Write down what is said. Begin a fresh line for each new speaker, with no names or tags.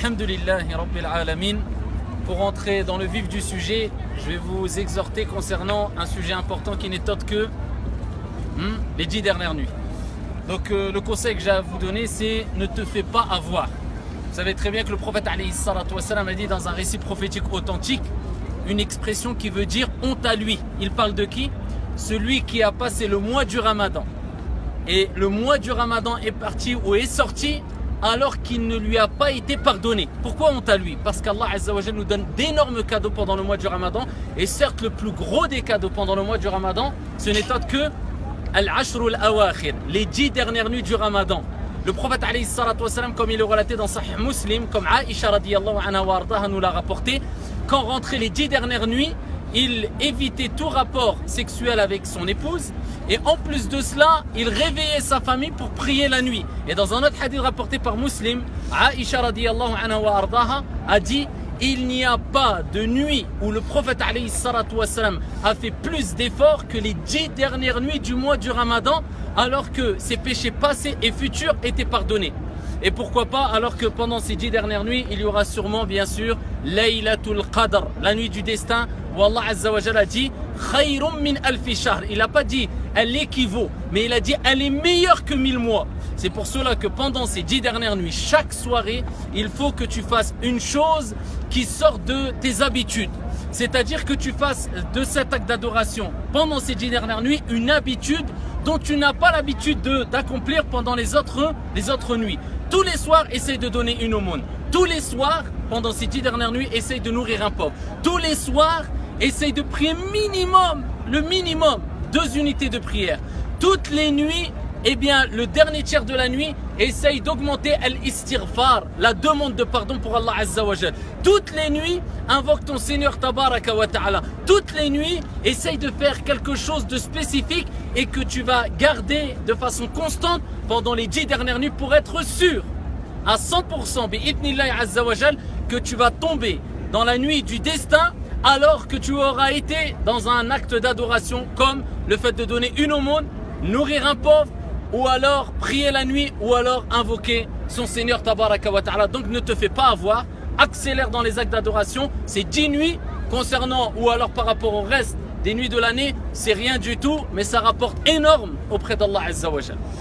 Alhamdulillahi Rabbil Alamin. Pour entrer dans le vif du sujet, je vais vous exhorter concernant un sujet important qui n'est autre que les 10 dernières nuits. Donc le conseil que j'ai à vous donner, c'est ne te fais pas avoir. Vous savez très bien que le prophète alayhi salatu wassalam a dit dans un récit prophétique authentique une expression qui veut dire honte à lui. Il parle de qui? Celui qui a passé le mois du Ramadan. Et le mois du Ramadan est parti ou est sorti alors qu'il ne lui a pas été pardonné. Pourquoi honte à lui? Parce qu'Allah Azza wa Jalla nous donne d'énormes cadeaux pendant le mois du Ramadan. Et certes, le plus gros des cadeaux pendant le mois du Ramadan, ce n'est autre que Al-Ashrul Awakhir, les 10 dernières nuits du Ramadan. Le prophète alayhi salatu wassalam, comme il est relaté dans Sahih Muslim, comme Aisha radiyallahu anha wa ardaha nous l'a rapporté, quand rentraient les 10 dernières nuits, il évitait tout rapport sexuel avec son épouse et en plus de cela, il réveillait sa famille pour prier la nuit. Et dans un autre hadith rapporté par Muslim, Aisha radiyallahu anha wa ardaha a dit: il n'y a pas de nuit où le prophète alayhi salatu wassalam a fait plus d'efforts que les 10 dernières nuits du mois du Ramadan, alors que ses péchés passés et futurs étaient pardonnés. Et pourquoi pas, alors que pendant ces 10 dernières nuits, il y aura sûrement, bien sûr, Laylatul Qadr, la nuit du destin, où Allah Azza wa Jalla dit Khayrum min alfi shahr. Il n'a pas dit elle équivaut, mais il a dit elle est meilleure que 1000 mois. C'est pour cela que pendant ces 10 dernières nuits, chaque soirée, il faut que tu fasses une chose qui sort de tes habitudes. C'est-à-dire que tu fasses de cet acte d'adoration pendant ces 10 dernières nuits une habitude dont tu n'as pas l'habitude d'accomplir pendant les autres nuits. Tous les soirs, essaye de donner une aumône. Tous les soirs, pendant ces 10 dernières nuits, essaye de nourrir un pauvre. Tous les soirs, essaye de prier le minimum, 2 unités de prière. Toutes les nuits, eh bien, le dernier tiers de la nuit, essaye d'augmenter al-istighfar, la demande de pardon pour Allah Azza wa Jal. Toutes les nuits, invoque ton Seigneur Tabaraka wa Ta'ala. Toutes les nuits, essaye de faire quelque chose de spécifique et que tu vas garder de façon constante pendant les 10 dernières nuits pour être sûr à 100% bi'idnillahi Azza wa Jal que tu vas tomber dans la nuit du destin alors que tu auras été dans un acte d'adoration comme le fait de donner une aumône, nourrir un pauvre, ou alors prier la nuit, ou alors invoquer son Seigneur Tabaraka wa Ta'ala. Donc ne te fais pas avoir, accélère dans les actes d'adoration. Ces 10 nuits concernant, ou alors par rapport au reste des nuits de l'année, c'est rien du tout, mais ça rapporte énorme auprès d'Allah Azza wa Jalla.